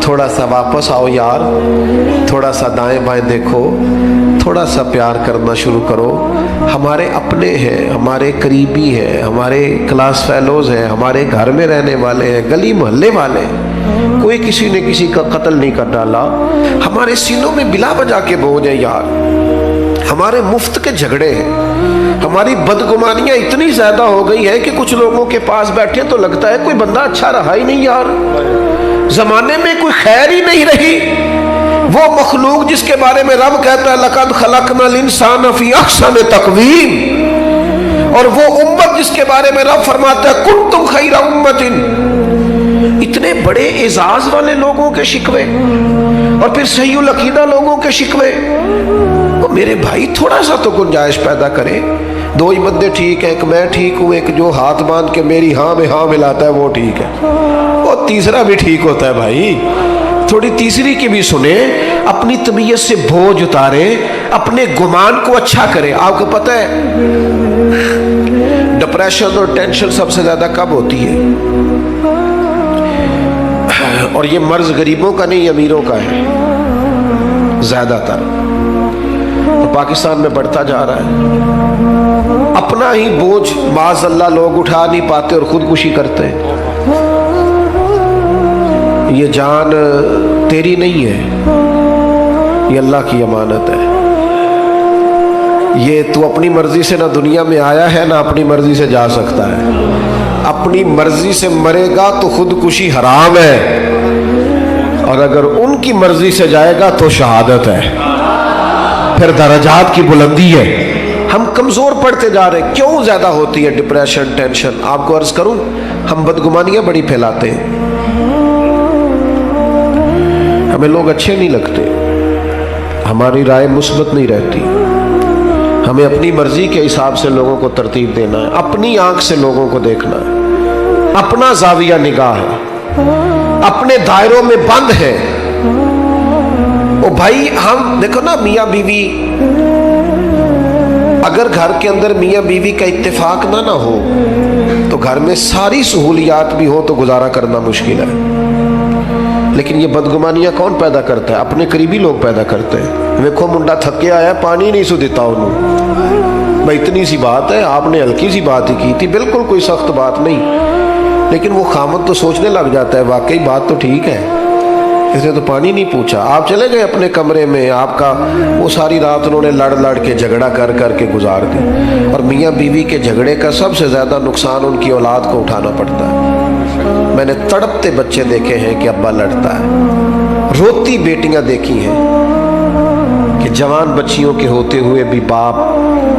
थोड़ा सा वापस आओ यार, थोड़ा सा दाएं बाएं देखो, थोड़ा सा प्यार करना शुरू करो। हमारे अपने हैं, हमारे करीबी हैं, हमारे क्लास फेलोज हैं, हमारे घर में रहने वाले हैं, गली मोहल्ले वाले हैं। कोई किसी ने किसी का कत्ल नहीं कर डाला। हमारे सीनों में बिला बजा के बोझ है यार। हमारे मुफ्त के झगड़े हैं, हमारी बदगुमानियां इतनी ज्यादा हो गई है कि कुछ लोगों के पास बैठे तो लगता है कोई बंदा अच्छा रहा ही नहीं यार, जमाने में कोई खैर ही नहीं रही। वो मखलूक जिसके बारे में रब कहता है लक़द खलक़नल इंसान फ़ी अहसन तक़वीम, और वो उम्मत जिसके बारे में रब फरमाता है कुंतुम खैरा उम्मतिन। इतने बड़े एजाज वाले लोगों के शिकवे और फिर सहीउल अकीदा लोगों के शिकवे। तो मेरे भाई थोड़ा सा तो गुंजाइश पैदा करें। दो ही बंदे ठीक है, एक मैं ठीक हूँ, एक जो हाथ बांध के मेरी हाँ में हाँ मिलाता है वो ठीक है, और तीसरा भी ठीक होता है भाई। थोड़ी तीसरी की भी सुने, अपनी तबीयत से बोझ उतारे, अपने गुमान को अच्छा करें। आपको पता है डिप्रेशन और टेंशन सबसे ज्यादा कब होती है? और ये मर्ज गरीबों का नहीं, अमीरों का है ज्यादातर। तो पाकिस्तान में बढ़ता जा रहा है। अपना ही बोझ माज़अल्लाह लोग उठा नहीं पाते और खुदकुशी करते हैं। ये जान तेरी नहीं है, ये अल्लाह की अमानत है। ये तू अपनी मर्जी से ना दुनिया में आया है ना अपनी मर्जी से जा सकता है। अपनी मर्जी से मरेगा तो खुदकुशी हराम है, और अगर उनकी मर्जी से जाएगा तो शहादत है, फिर दर्जात की बुलंदी है। हम कमजोर पड़ते जा रहे हैं। क्यों ज्यादा होती है डिप्रेशन, टेंशन? आपको अर्ज करूं, हम बदगुमानियां बड़ी फैलाते हैं, हमें लोग अच्छे नहीं लगते, हमारी राय मुस्बत नहीं रहती। हमें अपनी मर्जी के हिसाब से लोगों को तरतीब देना है, अपनी आंख से लोगों को देखना है, अपना जाविया निगाह है, अपने दायरों में बंद है। ओ भाई हम देखो ना, मियाँ बीवी, अगर घर के अंदर मियाँ बीवी का इत्तेफाक ना हो तो घर में सारी सहूलियात भी हो तो गुजारा करना मुश्किल है। लेकिन ये बदगुमानियां कौन पैदा करता है? अपने करीबी लोग पैदा करते हैं। देखो मुंडा थके आया, पानी नहीं सु दिता उन्होंने, भाई इतनी सी बात है, आपने हल्की सी बात ही की थी, बिल्कुल कोई सख्त बात नहीं। लेकिन वो खामद तो सोचने लग जाता है वाकई बात तो ठीक है, इसने तो पानी नहीं पूछा। आप चले गए अपने कमरे में, आपका वो सारी रात उन्होंने लड़ लड़ के झगड़ा कर कर के गुजार दी। और मियाँ बीवी के झगड़े का सबसे ज़्यादा नुकसान उनकी औलाद को उठाना पड़ता है। मैंने तड़पते बच्चे देखे हैं कि अब्बा लड़ता है, रोती बेटियां देखी हैं कि जवान बच्चियों के होते हुए भी बाप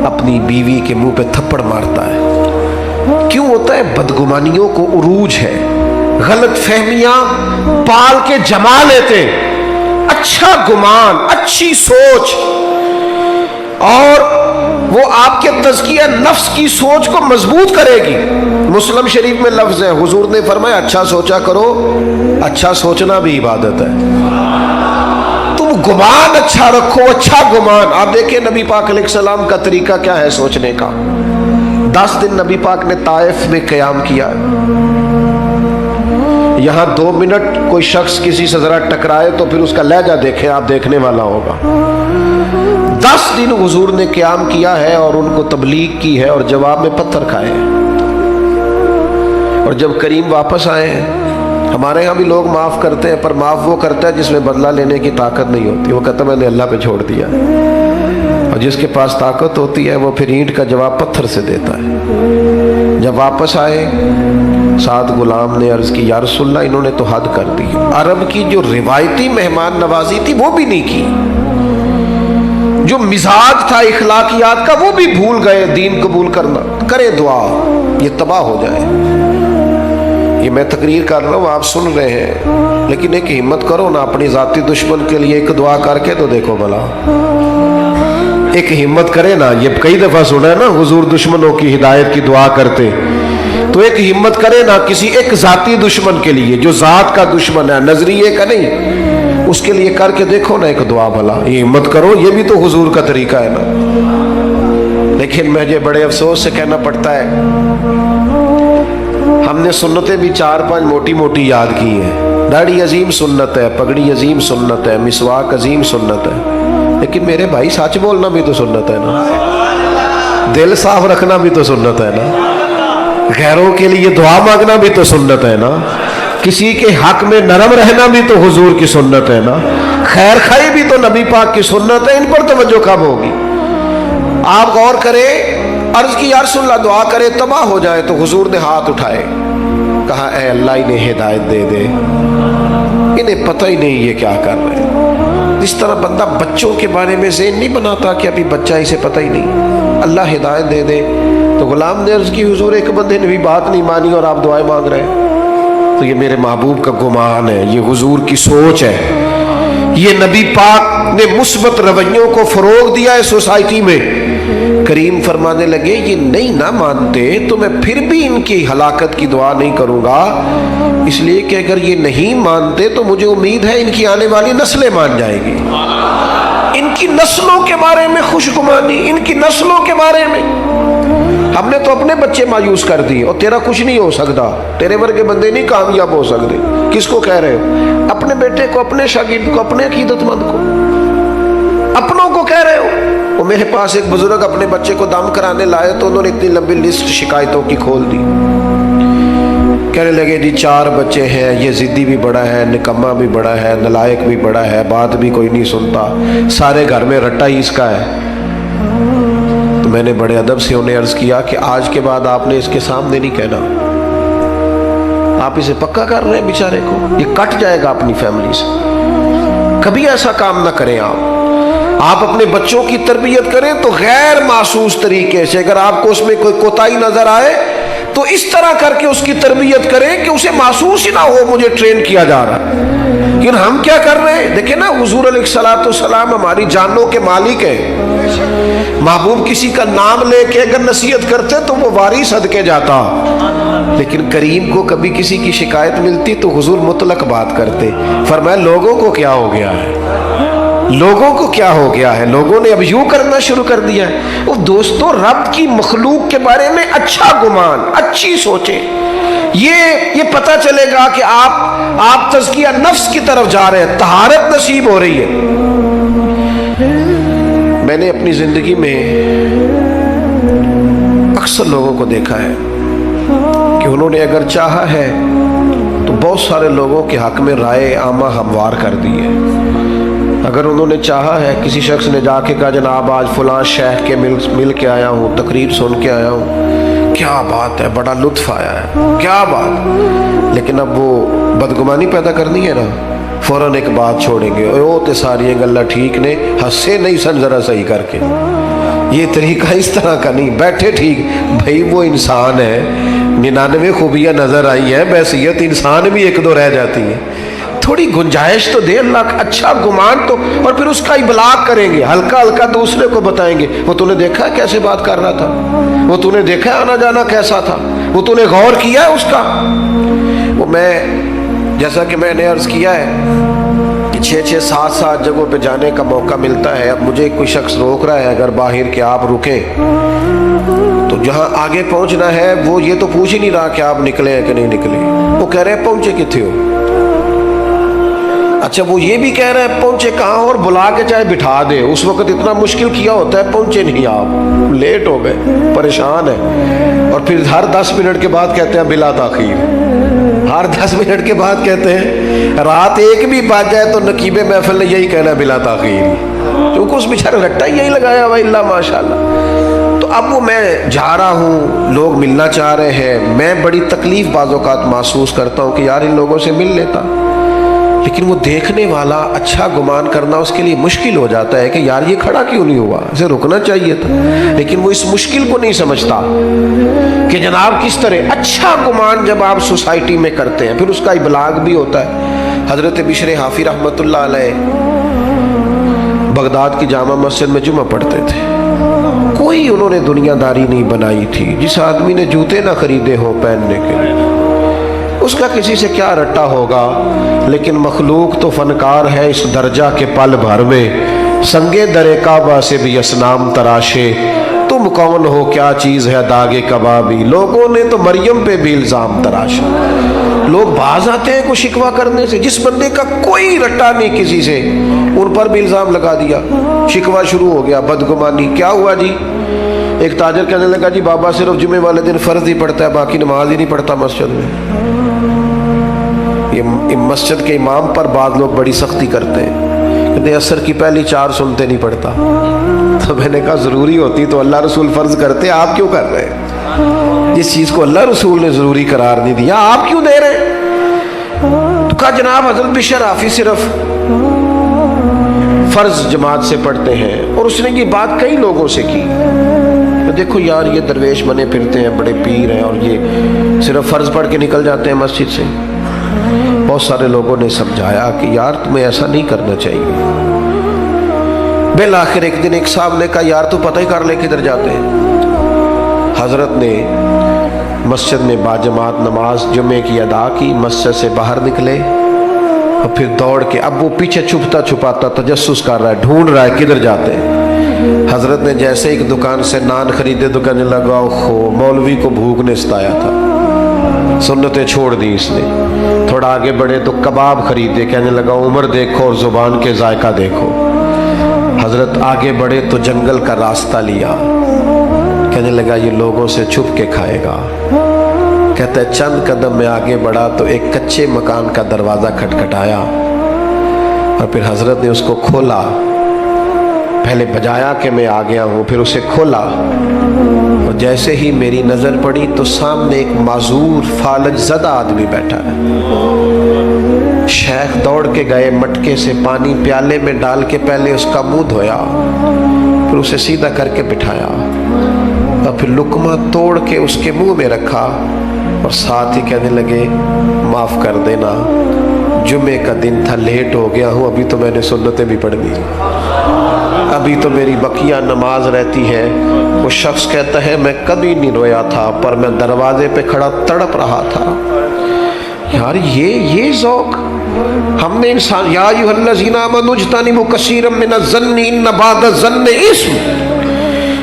अपनी बीवी के मुंह पे थप्पड़ मारता है। क्यों होता है? बदगुमानियों को उरूज है, गलत फहमियां पाल के जमा लेते। अच्छा गुमान, अच्छी सोच, और वो आपके तज़किया नफ्स की सोच को मजबूत करेगी। मुस्लिम शरीफ में लफ्ज है, हुजूर ने फरमाया अच्छा सोचा करो, अच्छा सोचना भी इबादत है। तुम गुमान अच्छा रखो, अच्छा गुमान। आप देखिए नबी पाक अलैहिस्सलाम का तरीका क्या है सोचने का। 10 दिन नबी पाक ने ताइफ में क़याम किया। यहाँ 2 मिनट कोई शख्स किसी से जरा टकराए तो फिर उसका लहजा देखें आप, देखने वाला होगा। 10 दिन हुजूर ने क़याम किया है और उनको तबलीग की है और जवाब में पत्थर खाए हैं। और जब करीम वापस आए हैं, हमारे यहाँ भी लोग माफ़ करते हैं, पर माफ़ वो करता है जिसमें बदला लेने की ताकत नहीं होती। वो कहता मैंने अल्लाह पे छोड़ दिया। और जिसके पास ताकत होती है वो फिर ईंट का जवाब पत्थर से देता है। जब वापस आए, साद गुलाम ने अर्ज़ की या रसूलल्लाह इन्होंने तो हद कर दी। अरब की जो रिवायती मेहमान नवाजी थी वो भी नहीं की, जो मिजाज था इखलाकियात का वो भी भूल गए। दीन कबूल करना, करे दुआ, ये तबाह हो जाए। ये मैं तकरीर कर रहा हूँ, आप सुन रहे हैं, लेकिन एक हिम्मत करो ना, अपनी जाती दुश्मन के लिए एक दुआ करके तो देखो भला। एक हिम्मत करे ना, ये कई दफा सुना है ना हुजूर दुश्मनों की हिदायत की दुआ करते, तो एक हिम्मत करे ना किसी एक जाती दुश्मन के लिए, जो जात का दुश्मन है, नजरिए का नहीं, उसके लिए करके देखो ना एक दुआ भला। ये हिम्मत करो, ये भी तो हुजूर का तरीका है ना। लेकिन मुझे बड़े अफसोस से कहना पड़ता है, हमने सुन्नतें भी 4-5 मोटी मोटी याद की हैं, दाढ़ी अजीम सुन्नत है, पगड़ी अजीम सुन्नत है, मिसवाक अजीम सुन्नत है, लेकिन मेरे भाई सच बोलना भी तो सुन्नत है ना, दिल साफ रखना भी तो सुन्नत है ना, गैरों के लिए दुआ मांगना भी तो सुन्नत है ना, किसी के हक में नरम रहना भी तो हुजूर की सुन्नत है ना, खैर खाई भी तो नबी पाक की सुन्नत है। इन पर तवज्जो कब होगी? आप गौर करें, अर्ज की या रसूलल्लाह दुआ करे तबाह हो जाए तो हुजूर ने हाथ उठाए, कहा ऐ अल्लाह इन्हें हिदायत दे दे, इन्हें पता ही नहीं ये क्या कर रहे हैं। इस तरह बंदा बच्चों के बारे में ज़हन नहीं बनाता कि अभी बच्चा इसे पता ही नहीं, अल्लाह हिदायत दे दे। तो गुलाम ने अर्ज की हुजूर एक बंदे ने भी बात नहीं मानी और आप दुआएं मांग रहे हैं, तो ये मेरे महबूब का गुमान है, ये हुजूर की सोच है, ये नबी पाक ने मुस्बत रवैयों को फरोग दिया है सोसाइटी में। करीम फरमाने लगे ये नहीं ना मानते तो मैं फिर भी इनकी हलाकत की दुआ नहीं करूंगा, इसलिए कि अगर ये नहीं मानते तो मुझे उम्मीद है इनकी आने वाली नस्लें मान जाएगी। इनकी नस्लों के बारे में खुशगुमानी, इनकी नस्लों के बारे में। हमने तो अपने बच्चे मायूस कर दिए, और तेरा कुछ नहीं हो सकता, तेरे वर्गे बंदे नहीं कामयाब हो सकते। किसको कह रहे हो? अपने बेटे को, अपने शागिर्द को, अपने अकीदतमंद को, अपनों को कह रहे हो। वो मेरे पास एक बुजुर्ग अपने बच्चे को दम कराने लाए तो उन्होंने इतनी लंबी लिस्ट शिकायतों की खोल दी। कहने लगे जी 4 बच्चे हैं, ये जिद्दी भी बड़ा है, निकम्मा भी बड़ा है, नलायक भी बड़ा है, बात भी कोई नहीं सुनता, सारे घर में रट्टा ही इसका है। तो मैंने बड़े अदब से उन्हें अर्ज किया कि आज के बाद आपने इसके सामने नहीं कहना, आप इसे पक्का कर रहे हैं बेचारे को, ये कट जाएगा अपनी फैमिली से, कभी ऐसा काम ना करें आप अपने बच्चों की तरबियत करें तो गैर मासूस तरीके से, अगर आपको उसमें कोई कोताही नजर आए तो इस तरह करके उसकी तरबियत करें कि उसे महसूस ही ना हो मुझे ट्रेन किया जा रहा है। लेकिन हम क्या कर रहे हैं? देखिए ना, हुजूर अलैहिस्सलाम हमारी जानों के मालिक है। महबूब किसी का नाम लेके अगर नसीहत करते तो वो वारी सदके जाता, लेकिन करीम को कभी किसी की शिकायत मिलती तो हुजूर मुतलक बात करते। फरमाया लोगों को क्या हो गया है, लोगों को क्या हो गया है, लोगों ने अब यूं करना शुरू कर दिया है। वो दोस्तों, रब की मखलूक के बारे में अच्छा गुमान, अच्छी सोचें, ये पता चलेगा कि आप तज़किया नफ्स की तरफ जा रहे हैं, तहारत नसीब हो रही है। मैंने अपनी जिंदगी में अक्सर लोगों को देखा है कि उन्होंने अगर चाहा है तो बहुत सारे लोगों के हक में राय आमा हमवार कर दी है। अगर उन्होंने चाहा है, किसी शख्स ने जाके कहा जनाब आज फलां शेख के मिल के आया हूँ, तकरीर सुन के आया हूँ, क्या बात है, बड़ा लुत्फ आया है, क्या बात, लेकिन अब वो बदगुमानी पैदा करनी है ना, फौरन एक बात छोड़ेंगे, ओ ते सारी गल्ला ठीक ने, हंसे नहीं सन जरा सही करके। ये तरीका इस तरह का नहीं, बैठे ठीक भाई, वो इंसान है, 99 खूबियाँ नजर आई हैं, बैसियत इंसान भी 1-2 रह जाती है, थोड़ी गुंजाइश तो दे अल्लाह, अच्छा गुमान तो, और फिर उसका इबलाग करेंगे, हल्का हल्का दूसरे को बताएंगे, वो तूने देखा कैसे बात कर रहा था, वो तूने देखा आना जाना कैसा था, वो तूने गौर किया है उसका। वो मैं, जैसा कि मैंने अर्ज किया है कि 6-6, 7-7 जगहों पे जाने का मौका मिलता है। अब मुझे कोई शख्स रोक रहा है अगर बाहर के आप रुके, तो जहाँ आगे पहुँचना है वो ये तो पूछ ही नहीं रहा कि आप निकले हैं कि नहीं निकले, वो कह रहे हैं पहुँचे कितने हो। अच्छा, वो ये भी कह रहे हैं पहुंचे कहाँ, और बुला के चाहे बिठा दे, उस वक्त इतना मुश्किल किया होता है, पहुंचे नहीं आप, लेट हो गए, परेशान है, और फिर हर 10 मिनट के बाद कहते हैं बिला ताखीर, हर 10 मिनट के बाद कहते हैं, रात 1 भी बज जाए तो नकीबे महफिल ने यही कहना बिला ताखीर, क्योंकि उस बेचारे रट्टा यही लगाया हुआ, इल्ला माशाल्लाह। तो अब वो मैं जा रहा हूँ, लोग मिलना चाह रहे हैं, मैं बड़ी तकलीफ बाज़-औक़ात महसूस करता हूँ कि यार इन लोगों से मिल लेता, लेकिन वो देखने वाला अच्छा गुमान करना उसके लिए मुश्किल हो जाता है कि यार ये खड़ा क्यों नहीं हुआ, इसे रुकना चाहिए था। लेकिन वो इस मुश्किल को नहीं समझता कि जनाब किस तरह अच्छा गुमान जब आप सोसाइटी में करते हैं फिर उसका इबलाग भी होता है। हजरत बिशर हाफी रहमतुल्लाह अलैह बगदाद की जामा मस्जिद में जुमा पढ़ते थे, कोई उन्होंने दुनियादारी नहीं बनाई थी। जिस आदमी ने जूते ना खरीदे हो पहनने के, उसका किसी से क्या रट्टा होगा, लेकिन मखलूक तो फनकार है इस दर्जा के पल भर में, संगे दरे काबा से भी असनाम तराशे, तुम कौन हो क्या चीज़ है दागे कबाबी, लोगों ने तो मरियम पे भी इल्ज़ाम तराशा। لوگ باز آتے ہیں کوئی شکوہ کرنے سے. جس بندے کا کوئی رٹا نہیں کسی سے, ان پر بھی الزام لگا دیا, شکوہ شروع ہو گیا, بدگمانی. کیا ہوا جی؟ ایک تاجر کہنے لگا جی بابا صرف جمعے والے دن فرض ہی پڑھتا ہے, باقی نماز ہی نہیں پڑھتا مسجد میں. یہ مسجد کے امام پر بعض لوگ بڑی سختی کرتے ہیں, کہتے عصر کی پہلی 4 سنتے نہیں پڑھتا. تو میں نے کہا ضروری ہوتی تو اللہ رسول فرض کرتے, آپ کیوں کر رہے ہیں؟ جس چیز کو اللہ رسول نے ضروری قرار نہیں دیا آپ کیوں دے رہے ہیں؟ تو کہا جناب حضرت بشر حافظ صرف فرض جماعت سے پڑھتے ہیں. اور اس نے یہ بات کئی لوگوں سے کی, دیکھو یار یہ درویش بنے پھرتے ہیں, بڑے پیر ہیں, اور یہ صرف فرض پڑھ کے نکل جاتے ہیں مسجد سے. بہت سارے لوگوں نے سمجھایا کہ یار تمہیں ایسا نہیں کرنا چاہیے. بالآخر ایک دن ایک صاحب نے کہا یار تو پتہ ہی کر لے کدھر جاتے ہیں. حضرت نے مسجد میں باجماعت نماز جمعے کی ادا کی, مسجد سے باہر نکلے, اور پھر دوڑ کے, اب وہ پیچھے چھپتا چھپاتا تجسس کر رہا ہے, ڈھونڈ رہا ہے کدھر جاتے ہیں. حضرت نے جیسے ایک دکان سے نان خریدے تو کہنے لگا اوہو مولوی کو بھوک نے ستایا تھا, سنتیں چھوڑ دی اس نے. تھوڑا آگے بڑھے تو کباب خریدے, کہنے لگا عمر دیکھو اور زبان کے ذائقہ دیکھو. حضرت آگے بڑھے تو جنگل کا راستہ لیا, کہنے لگا یہ لوگوں سے چھپ کے کھائے گا. کہتا ہے چند قدم میں آگے بڑھا تو ایک کچے مکان کا دروازہ کھٹکھٹایا, اور پھر حضرت نے اس کو کھولا. پہلے بجایا کہ میں آ گیا ہوں, پھر اسے کھولا, اور جیسے ہی میری نظر پڑی تو سامنے ایک معذور فالج زدہ آدمی بیٹھا ہے. شیخ دوڑ کے گئے, مٹکے سے پانی پیالے میں ڈال کے پہلے اس کا منہ دھویا, پھر اسے سیدھا کر کے بٹھایا, اور پھر لقمہ توڑ کے اس کے منہ میں رکھا, اور ساتھ ہی کہنے لگے معاف کر دینا, جمعے کا دن تھا, لیٹ ہو گیا ہوں, ابھی تو میں نے سنتیں بھی پڑھ لی, ابھی تو میری بقیہ نماز رہتی ہے. وہ شخص کہتا ہے میں کبھی نہیں رویا تھا, پر میں دروازے پہ کھڑا تڑپ رہا تھا. یار یہ ذوق ہم نے انسان, یا ایھا الذین آمنوا اجتنبوا کثیرا من الظن ان بعض الظن اثم.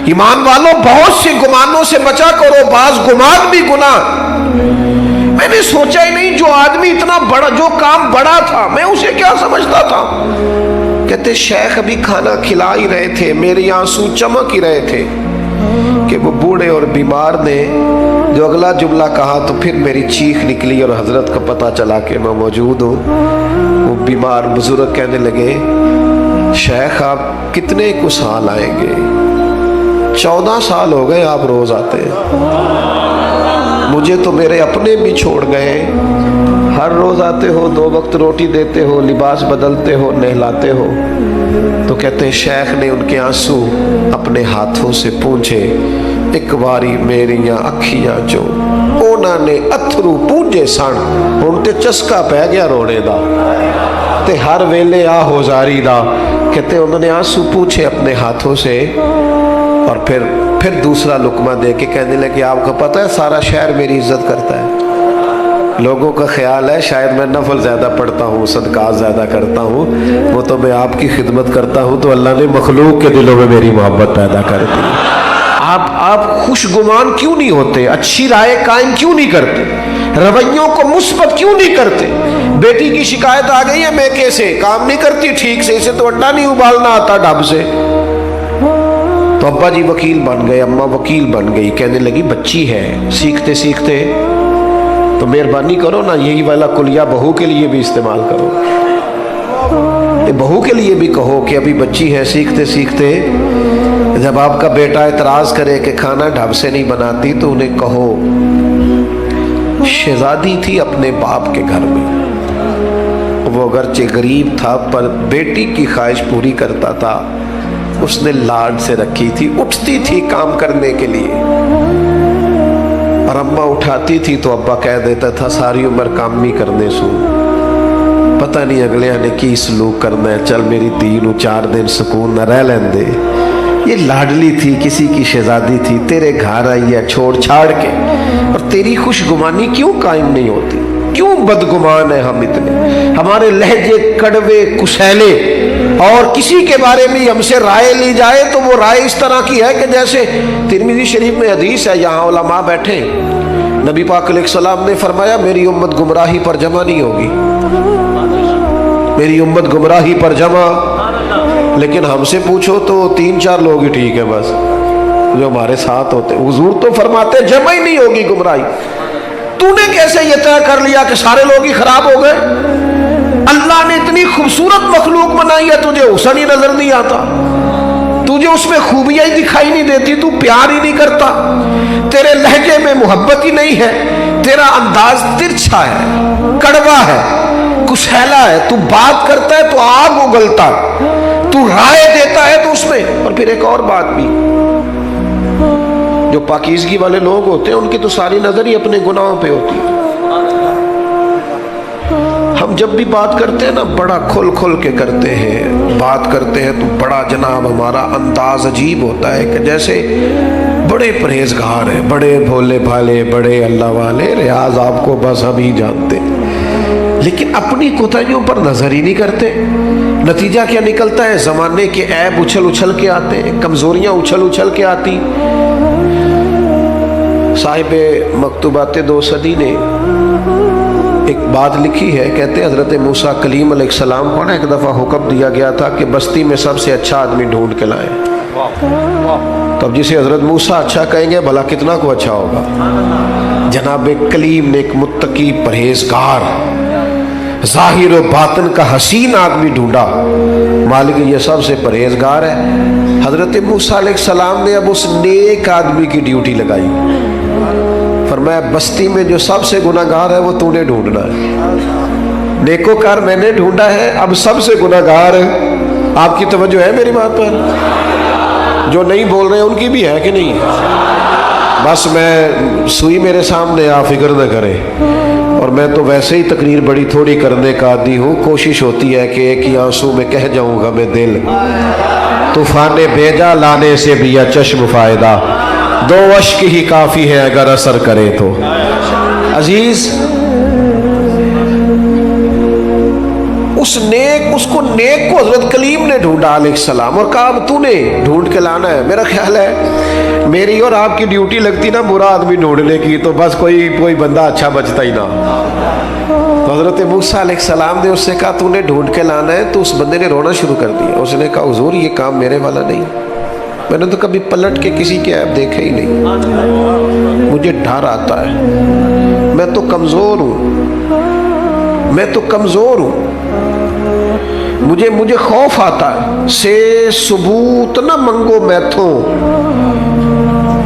ایمان والوں بہت سے گمانوں سے بچا کرو, بعض گمان بھی گناہ. میں نے سوچا ہی نہیں جو آدمی اتنا بڑا, جو کام بڑا تھا, میں اسے کیا سمجھتا تھا. کہتے شیخ ابھی کھانا کھلا ہی رہے تھے, میرے آنسو چمک ہی رہے تھے کہ وہ بوڑھے اور بیمار نے جو اگلا جملہ کہا تو پھر میری چیخ نکلی, اور حضرت کو پتا چلا کہ میں موجود ہوں. وہ بیمار بزرگ کہنے لگے شیخ آپ کتنے کو سال آئیں گے؟ 14 سال ہو گئے آپ روز آتے ہیں, مجھے تو میرے اپنے بھی چھوڑ گئے. ہر روز آتے ہو, 2 وقت روٹی دیتے ہو, لباس بدلتے ہو, نہلاتے ہو. تو کہتے ہیں شیخ نے ان کے آنسو اپنے ہاتھوں سے پونچھے, ایک باری میریاں اکھیاں جو انہوں نے اتھرو پونجے سن, ہن تے چسکا پہ گیا رونے دا, تے ہر ویلے آ ہو زاری دا. کہتے ہیں انہوں نے آنسو پونچھے اپنے ہاتھوں سے, اور پھر دوسرا لقمہ دے کے کہنے لگے آپ کو پتہ ہے سارا شہر میری عزت کرتا ہے, لوگوں کا خیال ہے شاید میں نفل زیادہ پڑھتا ہوں, صدقات زیادہ کرتا ہوں, وہ تو میں آپ کی خدمت کرتا ہوں تو اللہ نے مخلوق کے دلوں میں میری محبت پیدا کر دی. آپ خوش گمان کیوں نہیں ہوتے؟ اچھی رائے قائم کیوں نہیں کرتے؟ رویوں کو مثبت کیوں نہیں کرتے؟ بیٹی کی شکایت آ گئی ہے میکے سے, کام نہیں کرتی ٹھیک سے, اسے تو انڈا نہیں ابالنا آتا ڈب سے, تو ابا جی وکیل بن گئے, اماں وکیل بن گئی. کہنے لگی بچی ہے, سیکھتے سیکھتے تو مہربانی کرو نا یہی والا کلیہ بہو کے لیے بھی استعمال کرو. بہو کے لیے بھی کہو کہ ابھی بچی ہے, سیکھتے سیکھتے جب آپ کا بیٹا اعتراض کرے کہ کھانا ڈھب سے نہیں بناتی تو انہیں کہو شہزادی تھی اپنے باپ کے گھر میں, وہ اگرچہ غریب تھا پر بیٹی کی خواہش پوری کرتا تھا, اس نے لاڈ سے رکھی تھی, اٹھتی تھی کام کرنے کے لیے, اور اماں اٹھاتی تھی تو ابا کہہ دیتا تھا ساری عمر کام نہیں کرنے سو, پتہ نہیں اگلے نے کی سلوک کرنا ہے, چل میری دھی نو 4 دن سکون نہ رہ لین دے. یہ لاڈلی تھی, کسی کی شہزادی تھی, تیرے گھر آئی ہے چھوڑ چھاڑ کے, اور تیری خوش گمانی کیوں قائم نہیں ہوتی؟ کیوں بدگمان ہیں ہم اتنے؟ ہمارے لہجے کڑوے کسیلے, اور کسی کے بارے میں ہم سے رائے لی جائے تو وہ رائے اس طرح کی ہے کہ جیسے ترمذی شریف میں حدیث ہے, یہاں علماء بیٹھے نبی پاک علیہ السلام نے فرمایا میری امت گمراہی پر جمع نہیں ہوگی، میری امت گمراہی پر جمع، لیکن ہم سے پوچھو تو 3-4 لوگ ہی ٹھیک ہے بس جو ہمارے ساتھ ہوتے. حضور تو فرماتے جمع ہی نہیں ہوگی گمراہی. تو نے کیسے یہ طے کر لیا کہ سارے لوگ ہی خراب ہو گئے؟ اللہ نے اتنی خوبصورت مخلوق بنائی ہے، تجھے حسن ہی نظر نہیں آتا، تجھے اس میں خوبیاں ہی دکھائی نہیں دیتی، تو پیار ہی نہیں کرتا، تیرے لہجے میں محبت ہی نہیں ہے، تیرا انداز ترچھا ہے، کڑوا ہے، کسیلا ہے، تو بات کرتا ہے تو آگ اگلتا ہے، تو رائے دیتا ہے تو اس میں. اور پھر ایک اور بات بھی، جو پاکیزگی والے لوگ ہوتے ہیں ان کی تو ساری نظر ہی اپنے گناہوں پہ ہوتی ہے. ہم جب بھی بات کرتے ہیں نا بڑا کھل کھل کے کرتے ہیں، بات کرتے ہیں تو بڑا جناب ہمارا انداز عجیب ہوتا ہے کہ جیسے بڑے پرہیزگار ہیں، بڑے بھولے بھالے، بڑے اللہ والے، ریاض آپ کو بس ہم ہی جانتے، لیکن اپنی کوتاہیوں پر نظر ہی نہیں کرتے. نتیجہ کیا نکلتا ہے؟ زمانے کے عیب اچھل اچھل کے آتے ہیں، کمزوریاں اچھل اچھل کے آتی. صاحب مکتوبات 2 صدی نے ایک بات لکھی ہے، کہتے حضرت موسیٰ کلیم علیہ السلام کو نا ایک دفعہ حکم دیا گیا تھا کہ بستی میں سب سے اچھا آدمی ڈھونڈ کے لائیں. تو اب جسے حضرت موسیٰ اچھا کہیں گے بھلا کتنا کو اچھا ہوگا. جناب کلیم نے ایک متقی پرہیزگار ظاہر و باطن کا حسین آدمی ڈھونڈا، مالک یہ سب سے پرہیزگار ہے. حضرت موسیٰ علیہ السلام نے اب اس نیک آدمی کی ڈیوٹی لگائی، فرمایا بستی میں جو سب سے گناہگار ہے وہ تو نے ڈھونڈنا ہے. نیکوکار میں نے ڈھونڈا ہے، اب سب سے گناہگار ہے. آپ کی توجہ ہے میری بات پر؟ جو نہیں بول رہے ان کی بھی ہے کہ نہیں؟ بس میں سوئی میرے سامنے آپ فکر نہ کریں، اور میں تو ویسے ہی تقریر بڑی تھوڑی کرنے کا عادی ہوں. کوشش ہوتی ہے کہ ایک ہی آنسو میں کہہ جاؤں گا میں دل، طوفان بھیجا لانے سے بھی یا چشم فائدہ، 2 اشک ہی کافی ہے اگر اثر کرے تو. عزیز اس کو نیک کو حضرت کلیم نے ڈھونڈا علیہ السلام، اور کہا اب تو نے ڈھونڈ کے لانا ہے. میرا خیال ہے میری اور آپ کی ڈیوٹی لگتی نا برا آدمی ڈھونڈنے کی تو بس کوئی بندہ اچھا بچتا ہی نہ. تو حضرت موسیٰ علیہ السلام نے اس سے کہا تو نے ڈھونڈ کے لانا ہے. تو اس بندے نے رونا شروع کر دیا. اس نے کہا حضور یہ کام میرے والا نہیں، میں نے تو کبھی پلٹ کے کسی کے عیب دیکھے ہی نہیں، مجھے ڈر آتا ہے، میں تو کمزور ہوں، میں تو کمزور ہوں، مجھے خوف آتا ہے. سے ثبوت نہ منگو میتھوں،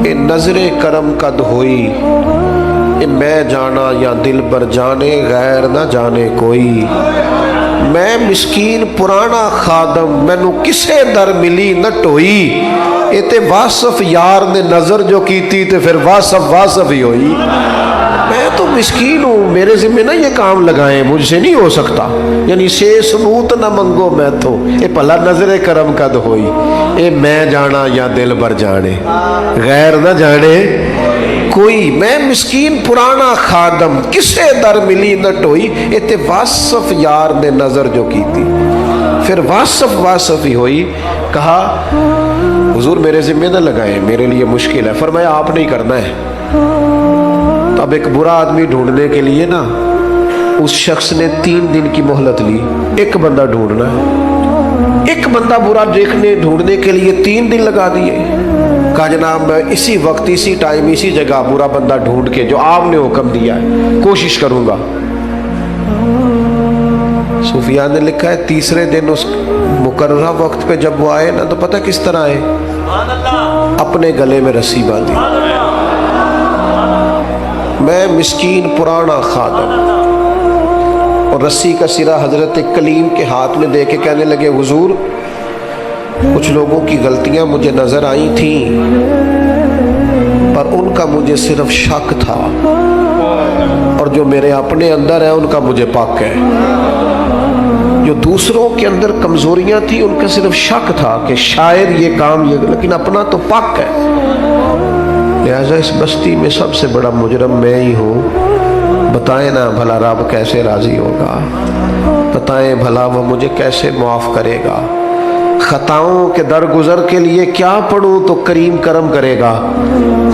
اے نظر کرم قد ہوئی، اے میں جانا یا دل بر جانے غیر نہ جانے کوئی. میں مسکین پرانا خادم، مینو کسے در ملی نہ ٹوئی، اے تے واصف یار نے نظر جو کیتی تے پھر واصف ہی ہوئی. میں تو مسکین ہوں، میرے ذمہ نہ یہ کام لگائیں، مجھ سے نہیں ہو سکتا. یعنی سے ثبوت نہ منگو میں تو، اے پلا نظر کرم قد ہوئی، اے میں جانا یا دل بر جانے غیر نہ جانے کوئی. میں مسکین پرانا خادم، کسے در ملی نہ ٹوئی، اے تے واصف یار نے نظر جو کی تھی پھر واصف ہی ہوئی. کہا حضور میرے ذمہ نہ لگائیں، میرے لیے مشکل ہے. فرمایا آپ نہیں کرنا ہے. تو اب ایک برا آدمی ڈھونڈنے کے لیے نا اس شخص نے 3 دن کی مہلت لی. ایک بندہ ڈھونڈنا ہے، ایک بندہ برا ڈھونڈنے کے لیے 3 دن لگا دیے. کہا جناب میں اسی وقت اسی ٹائم اسی جگہ برا بندہ ڈھونڈ کے جو آپ نے حکم دیا ہے کوشش کروں گا. صوفیاء نے لکھا ہے تیسرے دن اس مقررہ وقت پہ جب وہ آئے نا تو پتہ کس طرح آئے؟ اپنے گلے میں رسی باندھی. میں مسکین پرانا خادم، اور رسی کا سرا حضرت کلیم کے ہاتھ میں دے کے کہنے لگے حضور کچھ لوگوں کی غلطیاں مجھے نظر آئی تھیں، پر ان کا مجھے صرف شک تھا، اور جو میرے اپنے اندر ہے ان کا مجھے پاک ہے. جو دوسروں کے اندر کمزوریاں تھیں ان کا صرف شک تھا کہ شاید یہ کام لیکن اپنا تو پاک ہے. لہذا اس بستی میں سب سے بڑا مجرم میں ہی ہوں. بتائیں نا بھلا رب کیسے راضی ہوگا، بتائیں بھلا وہ مجھے کیسے معاف کرے گا. खताओं के दरगुजर के लिए क्या पढ़ूं तो करीम करम करेगा।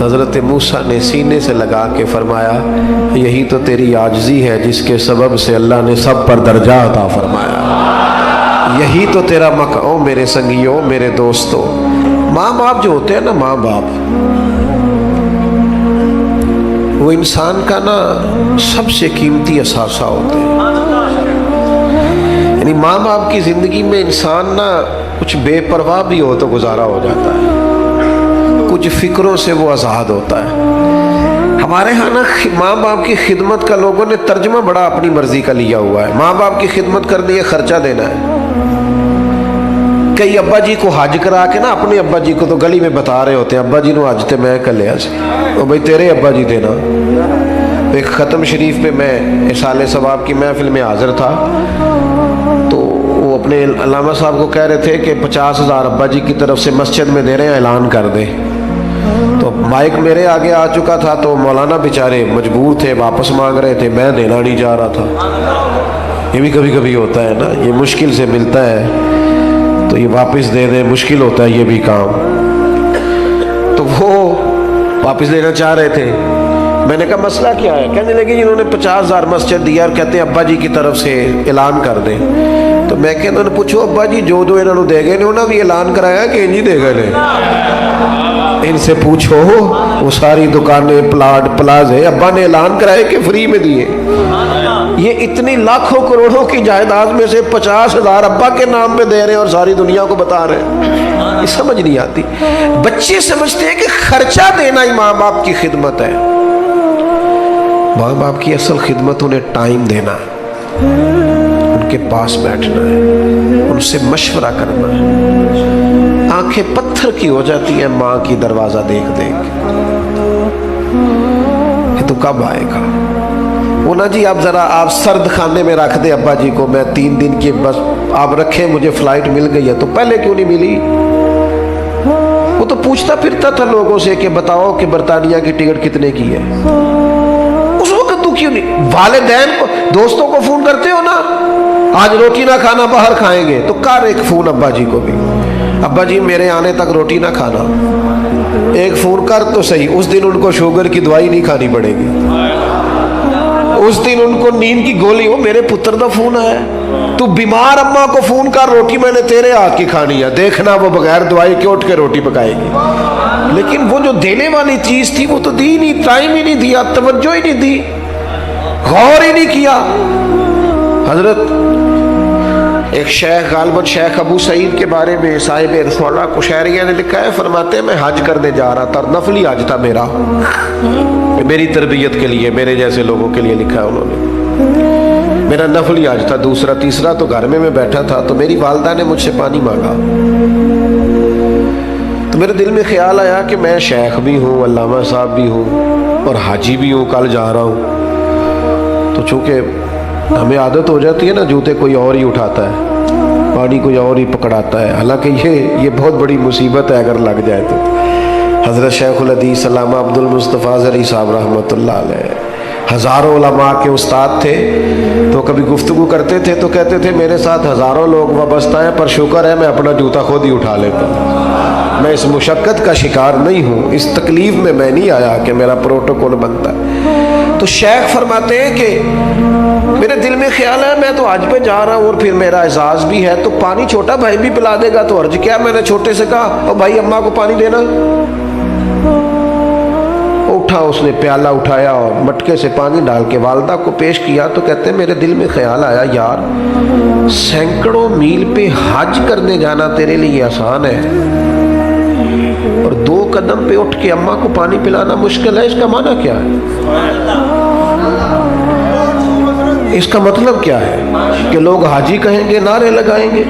हज़रत मूसा ने सीने से लगा के फरमाया, यही तो तेरी आजिज़ी है जिसके सबब से अल्लाह ने सब पर दर्जा अता फरमाया। यही तो तेरा मक़ओ मेरे संगियों, मेरे दोस्तों। माँ बाप जो होते हैं ना, माँ बाप वो इंसान का ना सबसे कीमती असासा होते हैं। यानी माँ बाप की ज़िंदगी में इंसान ना कुछ बेपरवाह भी हो तो गुजारा हो जाता है, कुछ फिक्रों से वो आज़ाद होता है। हमारे यहाँ ना माँ बाप की खिदमत का लोगों ने तर्जमा बड़ा अपनी मर्जी का लिया हुआ है। माँ बाप की खिदमत करने ये खर्चा देना है। कई अब्बा जी को हज करा के ना अपने अब्बा जी को तो गली में बता रहे होते हैं, अब्बा जी नु हज ते मैं कलिया सी, ओ भाई तेरे अब्बा जी देना। एक ख़त्म शरीफ पे मैं इसाले सवाब की महफिल में हाजिर था, तो वो अपने अल्लामा साहब को कह रहे थे कि 50,000 अब्बा जी की तरफ से मस्जिद में दे रहे हैं, ऐलान कर दे। तो माइक मेरे आगे आ चुका था, तो मौलाना बेचारे मजबूर थे, वापस मांग रहे थे, मैं देना नहीं चाह रहा था। ये भी कभी कभी होता है ना, ये मुश्किल से मिलता है तो ये वापस दे दे, मुश्किल होता है ये भी काम। तो वो वापस देना चाह रहे थे। मैंने कहा मसला क्या है? कहने लगे इन्होंने 50,000 मस्जिद दिया और कहते हैं अब्बा जी की तरफ से ऐलान कर दें। तो मैं कहता उन्होंने पूछो अब्बा जी जो जो इन्होंने दे गए उन्होंने भी ऐलान कराया कि इंजी दे गए? इनसे पूछो, वो सारी दुकानें प्लाट प्लाजे अब्बा ने ऐलान कराए कि फ्री में दिए। ये इतनी लाखों करोड़ों की जायदाद में से 50,000 अब्बा के नाम पे दे रहे हैं और सारी दुनिया को बता रहे हैं। ये समझ नहीं आती। बच्चे समझते हैं कि खर्चा देना ही माँ बाप की खिदमत है। माँ बाप की असल खिदमत उन्हें टाइम देना है, उनके पास बैठना है, उनसे मशवरा करना है। आंखें पत्थर की हो जाती हैं माँ की दरवाजा देख देख कि तो कब आएगा। वो ना जी आप जरा आप सर्द खाने में रख दे अब्बा जी को, मैं 3 दिन की बस आप रखे, मुझे फ्लाइट मिल गई है। तो पहले क्यों नहीं मिली? वो तो पूछता फिरता था लोगों से कि बताओ कि बरतानिया की टिकट कितने की है। उस वक्त तू क्यों नहीं? वालिदैन को दोस्तों को फोन करते हो ना, आज रोटी ना खाना बाहर खाएंगे, तो कर एक फोन अब्बा जी को भी, अब्बा जी मेरे आने तक रोटी ना खाना। एक फोन कर तो सही, उस दिन उनको शुगर की दवाई नहीं खानी पड़ेगी, उस दिन उनको नींद की गोली हो। मेरे पुत्र का फोन आया, तू बीमार अम्मा को फोन कर, रोटी मैंने तेरे हाथ की खानी है, देखना वो बगैर दवाई के उठ के रोटी पकाएगी। लेकिन वो जो देने वाली चीज थी वो तो दी नहीं, टाइम ही नहीं दिया, तवज्जो ही नहीं दी, गौर ही नहीं किया। हजरत एक शेख गालबन शेख अबू सईद के बारे में साहिब रसौला कुशैरिया ने लिखा है, फरमाते हैं मैं हज करने जा रहा था, नफली हज था मेरा, मेरी तरबियत के लिए, मेरे जैसे लोगों के लिए लिखा है उन्होंने। मेरा नफली हज था, दूसरा तीसरा तो घर में मैं बैठा था, तो मेरी वालदा ने मुझसे पानी मांगा। तो मेरे दिल में ख्याल आया कि मैं शेख भी हूँ, अल्लामा साहब भी हूँ और हाजी भी हूँ, कल जा रहा हूँ। तो चूँकि हमें आदत हो जाती है ना, जूते कोई और ही उठाता है, पानी कोई और ही पकड़ाता है। हालांकि ये बहुत बड़ी मुसीबत है अगर लग जाए तो। हज़रत शेखुल हदीस अल्लामा अब्दुल मुस्तफ़ा ज़री साहब रहमतुल्लाह अलैह हज़ारों उलमा के उस्ताद थे। तो कभी गुफ्तगू करते थे तो कहते थे मेरे साथ हज़ारों लोग वाबस्ता हैं, पर शुक्र है मैं अपना जूता खुद ही उठा लेता हूँ, मैं इस मुशक्क़त का शिकार नहीं हूँ, इस तकलीफ़ में मैं नहीं आया कि मेरा प्रोटोकॉल बनता है। तो शेख फरमाते हैं कि मेरे दिल में ख्याल है मैं तो हज पे जा रहा हूँ और फिर मेरा एजाज़ भी है, तो पानी छोटा भाई भी पिला देगा तो अर्ज क्या। मैंने छोटे से कहा, और भाई अम्मा को पानी देना। उठा, उसने प्याला उठाया और मटके से पानी डाल के वालदा को पेश किया। तो कहते हैं मेरे दिल में ख्याल आया, यार सैकड़ों मील पे हज करने जाना तेरे लिए आसान है और 2 कदम पे उठ के अम्मा को पानी पिलाना मुश्किल है। इसका माना क्या है? इसका मतलब क्या है कि लोग हाजी कहेंगे, नारे लगाएंगे,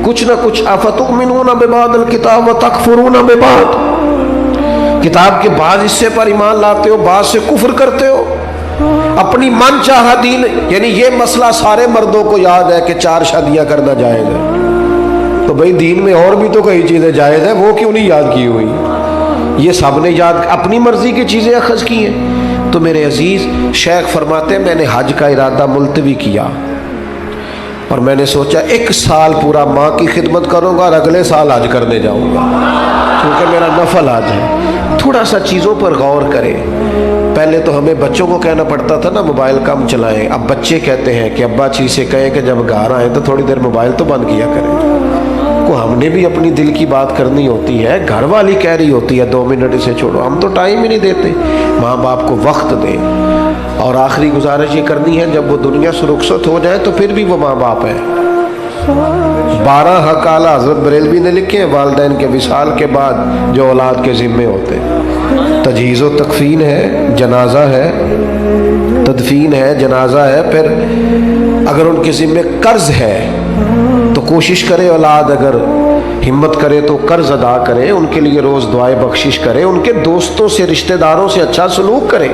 कुछ ना कुछ। अफतुमिनूना बिबादिल किताब व तकफुरूना बिबाद, किताब के बाद हिस्से पर ईमान लाते हो, बाद से कुफ्र करते हो। अपनी मन चाहा दीन, यानी ये मसला सारे मर्दों को याद है कि 4 शादियां करना जायज़ है, तो भाई दीन में और भी तो कई चीज़ें जायज़ है, वो क्यों नहीं याद की हुई? ये सब ने याद अपनी मर्जी की चीज़ें अखज़ की हैं। तो मेरे अजीज़ शेख फरमाते हैं मैंने हज का इरादा मुलतवी किया, اور میں نے سوچا 1 سال پورا ماں کی خدمت کروں گا اور اگلے سال حج کرنے جاؤں گا، کیونکہ میرا نفل حج ہے۔ تھوڑا سا چیزوں پر غور کریں۔ پہلے تو ہمیں بچوں کو کہنا پڑتا تھا نا موبائل کم چلائیں، اب بچے کہتے ہیں کہ ابا چیز سے کہیں کہ جب گھر آئیں تو تھوڑی دیر موبائل تو بند کیا کریں۔ کو ہم نے بھی اپنی دل کی بات کرنی ہوتی ہے، گھر والی کہہ رہی ہوتی ہے 2 منٹ اسے چھوڑو، ہم تو ٹائم ہی نہیں دیتے۔ ماں باپ کو وقت دیں۔ اور آخری گزارش یہ کرنی ہے، جب وہ دنیا سے رخصت ہو جائے تو پھر بھی وہ ماں باپ ہے۔ 12 حق اعلیٰ حضرت بریلوی نے لکھے ہیں والدین کے وصال کے بعد جو اولاد کے ذمے ہوتے ہیں۔ تجہیز و تکفین ہے، جنازہ ہے، تدفین ہے، جنازہ ہے، پھر اگر ان کے ذمے قرض ہے تو کوشش کرے اولاد اگر ہمت کرے تو قرض ادا کرے، ان کے لیے روز دعائے بخشش کرے، ان کے دوستوں سے رشتہ داروں سے اچھا سلوک کرے۔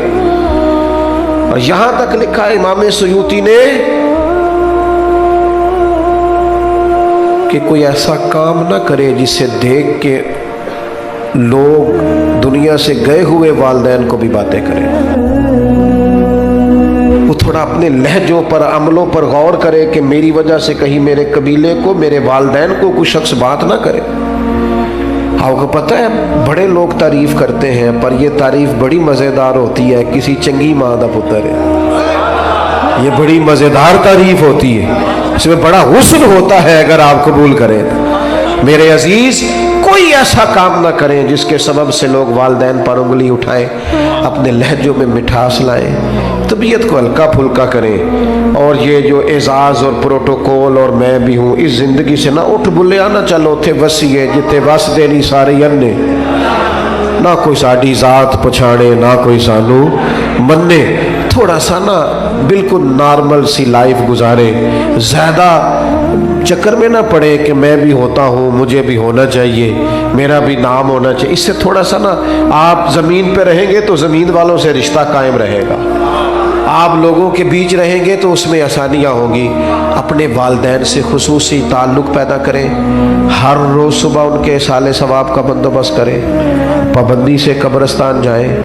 اور یہاں تک لکھا ہے امام سیوطی نے کہ کوئی ایسا کام نہ کرے جسے دیکھ کے لوگ دنیا سے گئے ہوئے والدین کو بھی باتیں کریں۔ وہ تھوڑا اپنے لہجوں پر، عملوں پر غور کرے کہ میری وجہ سے کہیں میرے قبیلے کو، میرے والدین کو کوئی شخص بات نہ کرے۔ آپ کو پتہ ہے بڑے لوگ تعریف کرتے ہیں، پر یہ تعریف بڑی مزیدار ہوتی ہے، کسی چنگی ماں دا پتر ہے، یہ بڑی مزیدار تعریف ہوتی ہے، اس میں بڑا حسن ہوتا ہے اگر آپ قبول کریں۔ میرے عزیز، کوئی ایسا کام نہ کریں جس کے سبب سے لوگ والدین پر انگلی اٹھائیں، اپنے لہجوں میں مٹھاس لائیں، طبیعت کو ہلکا پھلکا کریں۔ اور یہ جو اعزاز اور پروٹوکول اور میں بھی ہوں، اس زندگی سے نہ اٹھ بلیا نہ چلو تھے وسیع جتے وس دے نہیں سارے انے، نہ کوئی ساڈی ذات پچھاڑے نہ کوئی سانو منے۔ تھوڑا سا نا بالکل نارمل سی لائف گزارے، زیادہ چکر میں نہ پڑے کہ میں بھی ہوتا ہوں، مجھے بھی ہونا چاہیے، میرا بھی نام ہونا چاہیے۔ اس سے تھوڑا سا نا آپ زمین پہ رہیں گے تو زمین والوں سے رشتہ قائم رہے گا، آپ لوگوں کے بیچ رہیں گے تو اس میں آسانیاں ہوں گی۔ اپنے والدین سے خصوصی تعلق پیدا کریں، ہر روز صبح ان کے اصالِ ثواب کا بندوبست کریں، پابندی سے قبرستان جائیں۔